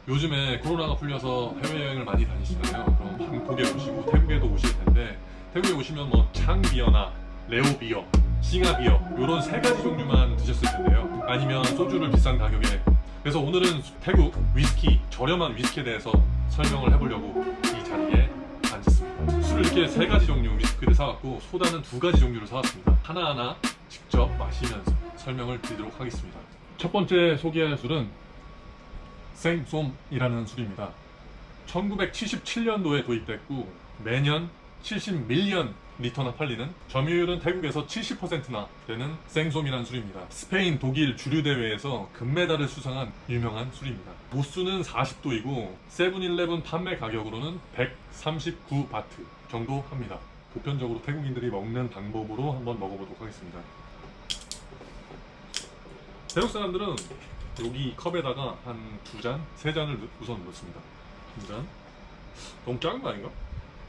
요즘에 코로나가 풀려서 해외여행을 많이 다니시잖아요. 그럼 방콕에 오시고 태국에도 오실 텐데, 태국에 오시면 뭐 창비어나 레오비어, 싱하비어 이런 세 가지 종류만 드셨을 텐데요. 아니면 소주를 비싼 가격에. 그래서 오늘은 태국 위스키, 저렴한 위스키에 대해서 설명을 해보려고 이 자리에 앉았습니다. 술을 이렇게 세 가지 종류 위스키를 사왔고, 소다는 두 가지 종류를 사왔습니다. 하나하나 직접 마시면서 설명을 드리도록 하겠습니다. 첫 번째 소개할 술은 생솜이라는 술입니다. 1977년도에 도입됐고 매년 70밀리언 리터나 팔리는, 점유율은 태국에서 70%나 되는 생솜이라는 술입니다. 스페인, 독일 주류 대회에서 금메달을 수상한 유명한 술입니다. 도수는 40도이고 세븐일레븐 판매 가격으로는 139바트 정도 합니다. 보편적으로 태국인들이 먹는 방법으로 한번 먹어보도록 하겠습니다. 태국 사람들은 여기 컵에다가 한 2잔, 3잔을 우선 넣습니다. 한 잔. 너무 작은 거 아닌가?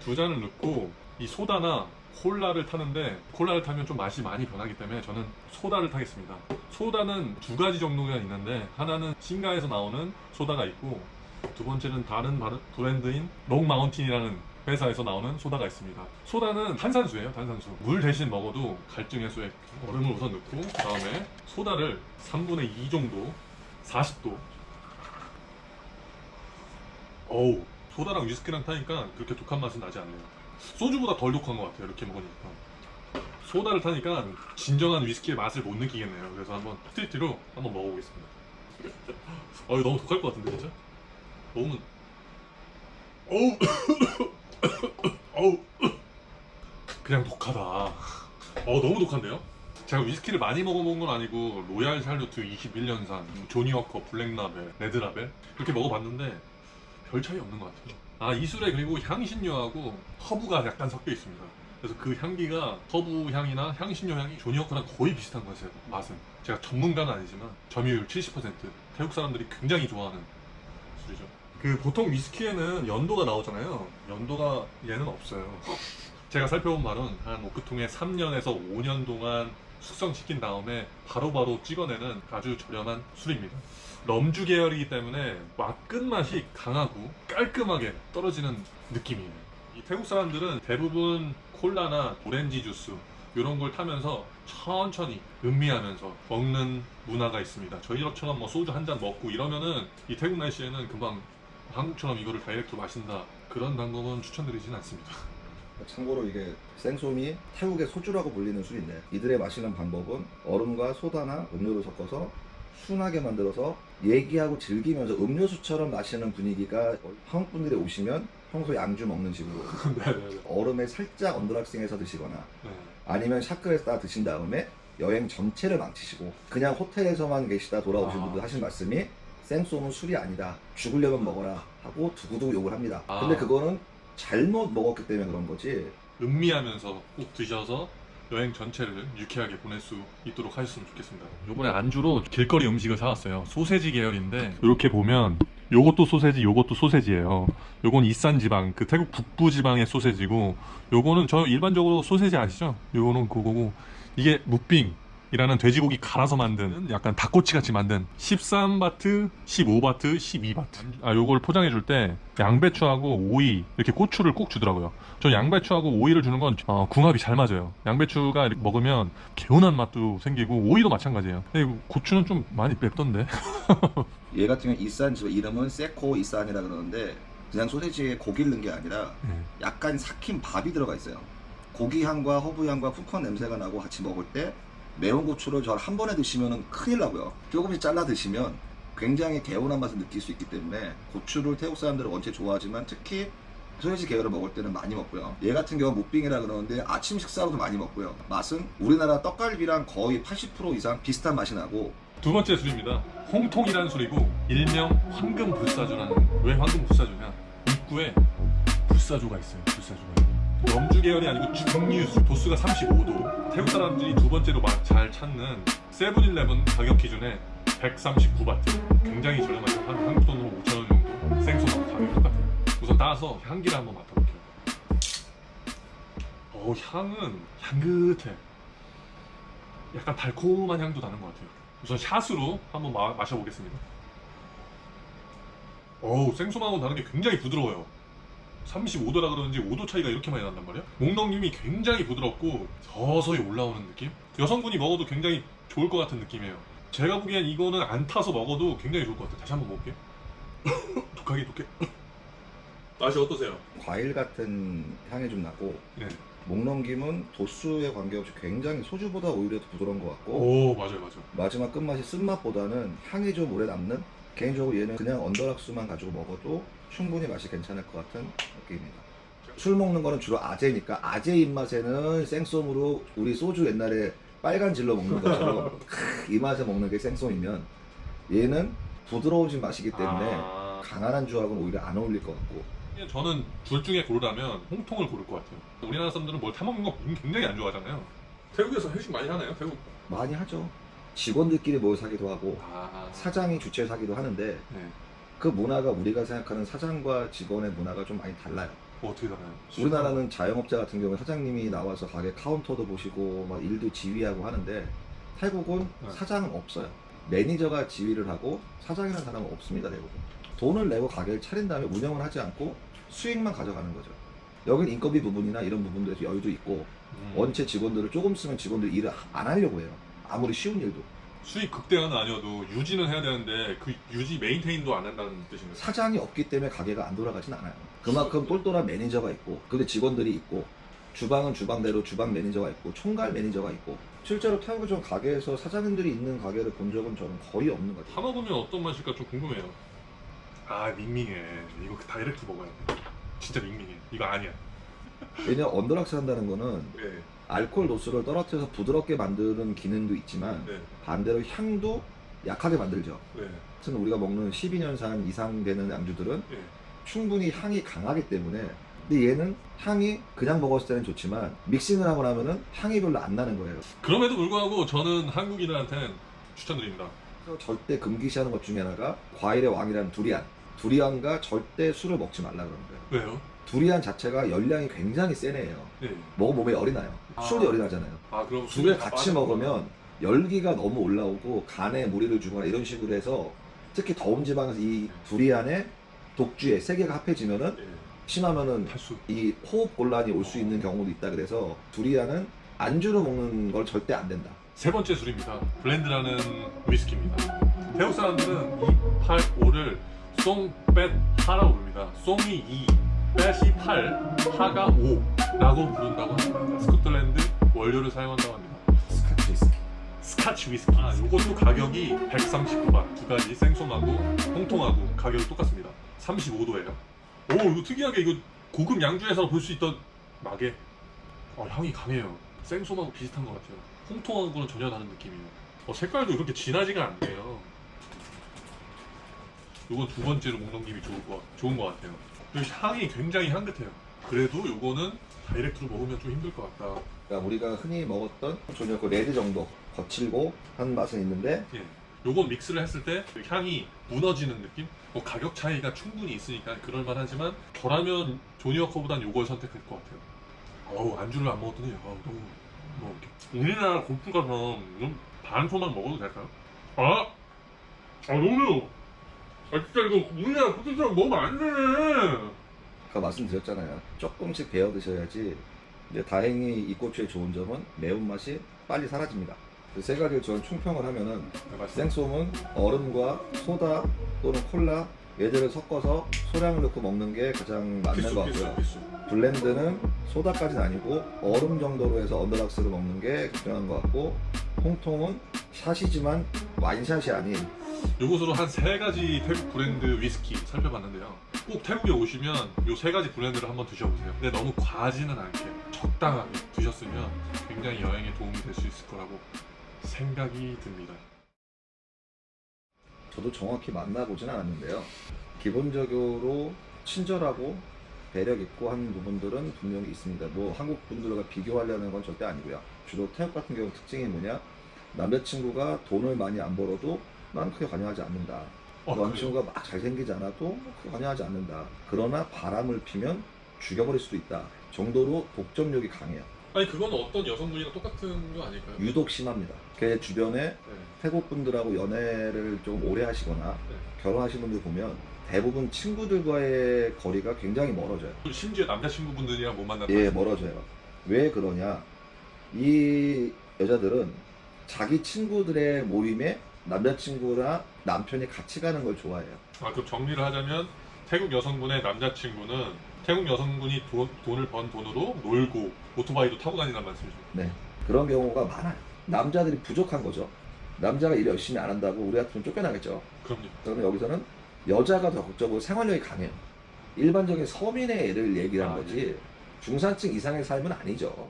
2잔을 넣고 이 소다나 콜라를 타는데, 콜라를 타면 좀 맛이 많이 변하기 때문에 저는 소다를 타겠습니다. 소다는 두 가지 종류가 있는데, 하나는 싱가에서 나오는 소다가 있고, 두 번째는 다른 브랜드인 롱마운틴이라는 회사에서 나오는 소다가 있습니다. 소다는 탄산수예요, 탄산수. 물 대신 먹어도 갈증 해소에 얼음을 우선 넣고, 그 다음에 소다를 3분의 2 정도 40도. 어우, 소다랑 위스키랑 타니까 그렇게 독한 맛은 나지 않네요. 소주보다 덜 독한 것 같아요, 이렇게 먹으니까. 소다를 타니까 진정한 위스키의 맛을 못 느끼겠네요. 그래서 한번 스트리트로 한번 먹어보겠습니다. 이거 너무 독할 것 같은데, 진짜? 먹으면 어우 어우 그냥 독하다. 너무 독한데요? 제가 위스키를 많이 먹어본 건 아니고 로얄 샬루트 21년산, 조니워커, 블랙라벨, 레드라벨 이렇게 먹어봤는데 별 차이 없는 것 같아요. 이 술에 그리고 향신료하고 허브가 약간 섞여 있습니다. 그래서 그 향기가 허브 향이나 향신료 향이 조니워커랑 거의 비슷한 것 같아요, 맛은. 제가 전문가는 아니지만 점유율 70%, 태국 사람들이 굉장히 좋아하는 술이죠. 그 보통 위스키에는 연도가 나오잖아요. 연도가 얘는 없어요. 제가 살펴본 바로는 한 오크통에 3년에서 5년 동안 숙성시킨 다음에 바로바로 찍어내는 아주 저렴한 술입니다. 럼주 계열이기 때문에 끝맛이 강하고 깔끔하게 떨어지는 느낌이에요. 이 태국 사람들은 대부분 콜라나 오렌지 주스 이런 걸 타면서 천천히 음미하면서 먹는 문화가 있습니다. 저희처럼 뭐 소주 한 잔 먹고 이러면은 이 태국 날씨에는 금방 한국처럼 이거를 다이렉트로 마신다, 그런 방법은 추천드리진 않습니다. 참고로 이게 생솜이 태국의 소주라고 불리는 술인데, 이들의 마시는 방법은 얼음과 소다나 음료를 섞어서 순하게 만들어서 얘기하고 즐기면서 음료수처럼 마시는 분위기가, 한국 분들이 오시면 평소에 양주 먹는 식으로 얼음에 살짝 언더락싱해서 드시거나 아니면 샤크에서 따 드신 다음에 여행 전체를 망치시고 그냥 호텔에서만 계시다 돌아오신 분들 하신 말씀이, 생솜은 술이 아니다, 죽으려면 먹어라 하고 두고두고 욕을 합니다. 근데 그거는 잘못 먹었기 때문에 그런 거지. 음미하면서 꼭 드셔서 여행 전체를 유쾌하게 보낼 수 있도록 하셨으면 좋겠습니다. 요번에 안주로 길거리 음식을 사왔어요. 소세지 계열인데, 이렇게 보면 요것도 소세지, 요것도 소세지예요. 요건 이산 지방, 그 태국 북부 지방의 소세지고, 요거는 저 일반적으로 소세지 아시죠? 요거는 그거고, 이게 무빙 이라는 돼지고기 갈아서 만든, 약간 닭꼬치 같이 만든 13바트, 15바트, 12바트. 요걸 포장해 줄 때 양배추하고 오이, 이렇게 고추를 꼭 주더라고요. 저 양배추하고 오이를 주는 건 궁합이 잘 맞아요. 양배추가 이렇게 먹으면 개운한 맛도 생기고, 오이도 마찬가지예요. 근데 고추는 좀 많이 맵던데. 얘 같은 경우 이산, 이름은 세코 이산이라 그러는데, 그냥 소세지에 고기를 넣은 게 아니라 약간 삭힌 밥이 들어가 있어요. 고기 향과 허브 향과 푸콘 냄새가 나고, 같이 먹을 때 매운 고추를 한 번에 드시면 큰일 나고요. 조금씩 잘라 드시면 굉장히 개운한 맛을 느낄 수 있기 때문에, 고추를 태국 사람들은 원체 좋아하지만 특히 소세지 계열을 먹을 때는 많이 먹고요. 얘 같은 경우는 무빙이라 그러는데 아침 식사로도 많이 먹고요. 맛은 우리나라 떡갈비랑 거의 80% 이상 비슷한 맛이 나고. 두 번째 술입니다. 홍통이라는 술이고, 일명 황금불사조라는. 왜 황금불사조냐? 입구에 불사조가 있어요. 불사조가. 럼주 계열이 아니고 중류수, 도수가 35도. 태국 사람들이 두 번째로 잘 찾는 세븐일레븐 가격 기준에 139바트. 굉장히 저렴하죠. 한국 돈으로 5,000원 정도. 생소하고 가격이 똑같아요. 우선 따서 향기를 한번 맡아볼게요. 향은 향긋해. 약간 달콤한 향도 나는 것 같아요. 우선 샷으로 한번 마셔보겠습니다. 어우, 생소하고 다른 게 굉장히 부드러워요. 35도라 그런지 5도 차이가 이렇게 많이 난단 말이야? 목넘김이 굉장히 부드럽고 서서히 올라오는 느낌? 여성분이 먹어도 굉장히 좋을 것 같은 느낌이에요. 제가 보기엔 이거는 안 타서 먹어도 굉장히 좋을 것 같아요. 다시 한번 먹을게요. 독하게 독해. 맛이 어떠세요? 과일 같은 향이 좀 나고 네. 목넘김은 도수에 관계없이 굉장히 소주보다 오히려 더 부드러운 것 같고 오, 맞아요, 맞아요. 마지막 끝맛이 쓴맛보다는 향이 좀 오래 남는, 개인적으로 얘는 그냥 언더락스만 가지고 먹어도 충분히 맛이 괜찮을 것 같은 느낌입니다. 술 먹는 거는 주로 아재니까 아재 입맛에는 생쏨으로 우리 소주 옛날에 빨간 질러 먹는 것처럼 이 맛에 먹는 게 생쏨이면 얘는 부드러워진 맛이기 때문에 아, 강한 안주하고는 오히려 안 어울릴 것 같고. 저는 둘 중에 고르라면 홍통을 고를 것 같아요. 우리나라 사람들은 뭘 타먹는 거 굉장히 안 좋아하잖아요. 태국에서 회식 많이 하나요? 태국? 많이 하죠. 직원들끼리 모여 사기도 하고 아, 사장이 주최 사기도 하는데 네. 그 문화가 우리가 생각하는 사장과 직원의 문화가 좀 많이 달라요. 어떻게 달라요? 우리나라는 자영업자 같은 경우에 사장님이 나와서 가게 카운터도 보시고 막 일도 지휘하고 하는데 태국은 네. 사장은 없어요. 매니저가 지휘를 하고 사장이라는 사람은 없습니다. 대부분 돈을 내고 가게를 차린 다음에 운영을 하지 않고 수익만 가져가는 거죠. 여긴 인건비 부분이나 이런 부분들에서 여유도 있고 원체 직원들을 조금 쓰면 직원들이 일을 안 하려고 해요. 아무리 쉬운 일도. 수익 극대화는 아니어도 유지는 해야 되는데 그 유지 메인테인도 안 한다는 뜻인가요? 사장이 없기 때문에 가게가 안 돌아가진 않아요. 그만큼 똘똘한 매니저가 있고 근데 직원들이 있고 주방은 주방대로 주방 매니저가 있고 총괄 매니저가 있고 실제로 태국에 좀 가게에서 사장님들이 있는 가게를 본 적은 저는 거의 없는 것 타 같아요. 먹으면 어떤 맛일까 좀 궁금해요. 아, 밍밍해. 이거 다이렉트 먹어야 돼. 진짜 밍밍해. 이거 아니야. 왜냐면 언더락스 한다는 거는 네. 알코올 도수를 떨어뜨려서 부드럽게 만드는 기능도 있지만 네. 반대로 향도 약하게 만들죠. 네. 하여튼 우리가 먹는 12년산 이상 되는 안주들은 네. 충분히 향이 강하기 때문에, 근데 얘는 향이 그냥 먹었을 때는 좋지만 믹싱을 하고 나면은 향이 별로 안 나는 거예요. 그럼에도 불구하고 저는 한국인들한테는 추천드립니다. 그래서 절대 금기시하는 것 중에 하나가 과일의 왕이라는 두리안. 두리안과 절대 술을 먹지 말라 그러는 거예요. 왜요? 두리안 자체가 열량이 굉장히 센 애예요. 네. 먹어 몸에 열이 나요. 아. 술도 열이 나잖아요. 아, 그럼 두 개 술이 다 같이 빠졌구나. 먹으면 열기가 너무 올라오고 간에 무리를 주거나 이런 식으로 해서 특히 더운 지방에서 이 두리안에 독주에 세 개가 합해지면은 네. 심하면은 탈수. 이 호흡 곤란이 올 수 있는 경우도 있다. 그래서 두리안은 안주로 먹는 걸 절대 안 된다. 세 번째 술입니다. 블렌드라는 위스키입니다. 태국 사람들은 2, 8, 5를 송, 뱃, 하라고 부릅니다. 송이 2, 뱃이 8, 하가 5라고 부른다고 합니다. 스코틀랜드 원료를 사용한다고 합니다. 스카치 위스키. 스카치 위스키. 아, 요것도 가격이 139바. 두 가지 생소하고 홍통하고 가격이 똑같습니다. 35도예요. 오, 이거 특이하게 이거 고급 양주에서 볼 수 있던 마개. 향이 강해요. 생소하고 비슷한 것 같아요. 홍통하고는 전혀 다른 느낌이에요. 색깔도 그렇게 진하지가 않네요. 요건 두 번째로 목 넘김이 좋은 것 같아요. 그리고 향이 굉장히 향긋해요. 그래도 요거는 다이렉트로 먹으면 좀 힘들 것 같다. 그러니까 우리가 흔히 먹었던 전혀 그 레드 정도 거칠고 한 맛은 있는데 예. 요건 믹스를 했을 때 향이 무너지는 느낌? 가격 차이가 충분히 있으니까 그럴만하지만 저라면 조니워커보단 요걸 선택할 것 같아요. 어우, 안주를 안 먹었더니 너무 이렇게 우리나라 고추 가서 반토막 먹어도 될까요? 너무 매워. 진짜 이거 우리나라 고추처럼 먹으면 안 되네. 아까 말씀드렸잖아요. 조금씩 베어 드셔야지. 근데 다행히 이 고추의 좋은 점은 매운맛이 빨리 사라집니다. 그 세 가지를 저는 총평을 하면은 생쏨은 얼음과 소다 또는 콜라 얘들을 섞어서 소량을 넣고 먹는 게 가장 맞는 것 같고요. 필수. 블렌드는 소다까지는 아니고 얼음 정도로 해서 언더락스를 먹는 게 적당한 것 같고, 홍통은 샷이지만 와인샷이 아닌. 요것으로 한 세 가지 태국 브랜드 위스키 살펴봤는데요. 꼭 태국에 오시면 요 세 가지 브랜드를 한번 드셔보세요. 근데 너무 과하지는 않게 적당하게 드셨으면 굉장히 여행에 도움이 될 수 있을 거라고 생각이 듭니다. 저도 정확히 만나보진 않았는데요. 기본적으로 친절하고 배려 있고 하는 부분들은 분명히 있습니다. 뭐 한국 분들과 비교하려는 건 절대 아니고요. 주로 태국 같은 경우 특징이 뭐냐? 남자친구가 돈을 많이 안 벌어도 난 크게 관여하지 않는다. 남자친구가 막 잘생기지 않아도 크게 관여하지 않는다. 그러나 바람을 피면 죽여버릴 수도 있다 정도로 독점력이 강해요. 아니, 그건 어떤 여성분이랑 똑같은 거 아닐까요? 유독 심합니다. 그 주변에 네. 태국 분들하고 연애를 좀 오래 하시거나 네. 결혼하신 분들 보면 대부분 친구들과의 거리가 굉장히 멀어져요. 심지어 남자친구분들이랑 못 만났다. 예, 멀어져요. 왜 그러냐? 이 여자들은 자기 친구들의 모임에 남자친구나 남편이 같이 가는 걸 좋아해요. 아, 그럼 정리를 하자면 태국 여성분의 남자친구는 태국 여성분이 돈을 번 돈으로 놀고 오토바이도 타고 다니는 말씀이죠. 네, 그런 경우가 많아요. 남자들이 부족한 거죠. 남자가 일 열심히 안 한다고 우리 같으면 쫓겨나겠죠. 그럼요. 그러면 여기서는 여자가 더 적극적으로 생활력이 강해요. 일반적인 서민의 애를 얘기한 거지 중산층 이상의 삶은 아니죠.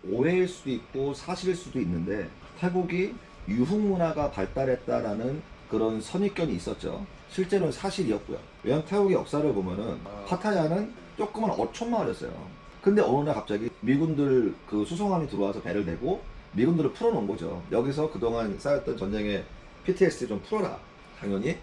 오해일 수도 있고 사실일 수도 있는데 태국이 유흥 문화가 발달했다라는 그런 선입견이 있었죠. 실제로는 사실이었고요. 왜냐면 태국의 역사를 보면은 파타야는 조그만 어촌 마을이었어요. 근데 어느 날 갑자기 미군들 그 수송함이 들어와서 배를 대고 미군들을 풀어놓은 거죠. 여기서 그동안 쌓였던 전쟁의 PTSD 좀 풀어라. 당연히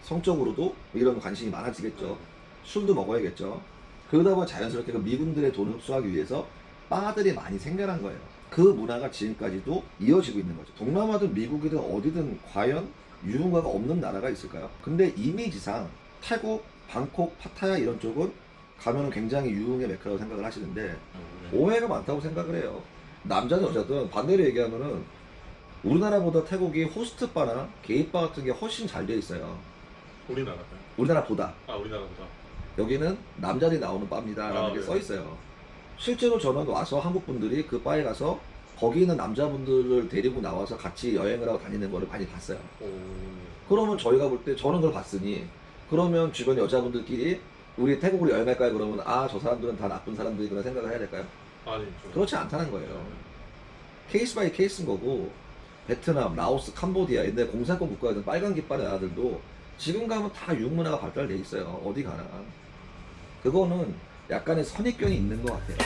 성적으로도 이런 관심이 많아지겠죠. 술도 먹어야겠죠. 그러다 보면 자연스럽게 그 미군들의 돈을 흡수하기 위해서 바들이 많이 생겨난 거예요. 그 문화가 지금까지도 이어지고 있는 거죠. 동남아든 미국이든 어디든 과연 유흥가가 없는 나라가 있을까요? 근데 이미지상 태국, 방콕, 파타야 이런 쪽은 가면은 굉장히 유흥의 메카라고 생각을 하시는데 오해가 많다고 생각을 해요. 남자든 여자든 반대로 얘기하면은 우리나라보다 태국이 호스트바나 게이바 같은 게 훨씬 잘 돼 있어요. 우리나라가요? 우리나라보다. 아, 우리나라보다. 여기는 남자들이 나오는 바입니다라는 게 네. 써 있어요. 실제로 저는 와서 한국 분들이 그 바에 가서 거기 있는 남자분들을 데리고 나와서 같이 여행을 하고 다니는 거를 많이 봤어요. 오. 그러면 저희가 볼 때 저는 그걸 봤으니 그러면 주변 여자분들끼리 우리 태국으로 여행 갈까요? 그러면 아, 저 사람들은 다 나쁜 사람들이구나 생각을 해야 될까요? 아니, 그렇지 않다는 거예요. 케이스 바이 케이스인 거고 베트남, 라오스, 캄보디아 옛날 공산권 국가였던 빨간 깃발의 나라들도 지금 가면 다 유흥문화가 발달돼 있어요. 어디 가나. 그거는 약간의 선입견이 있는 것 같아요.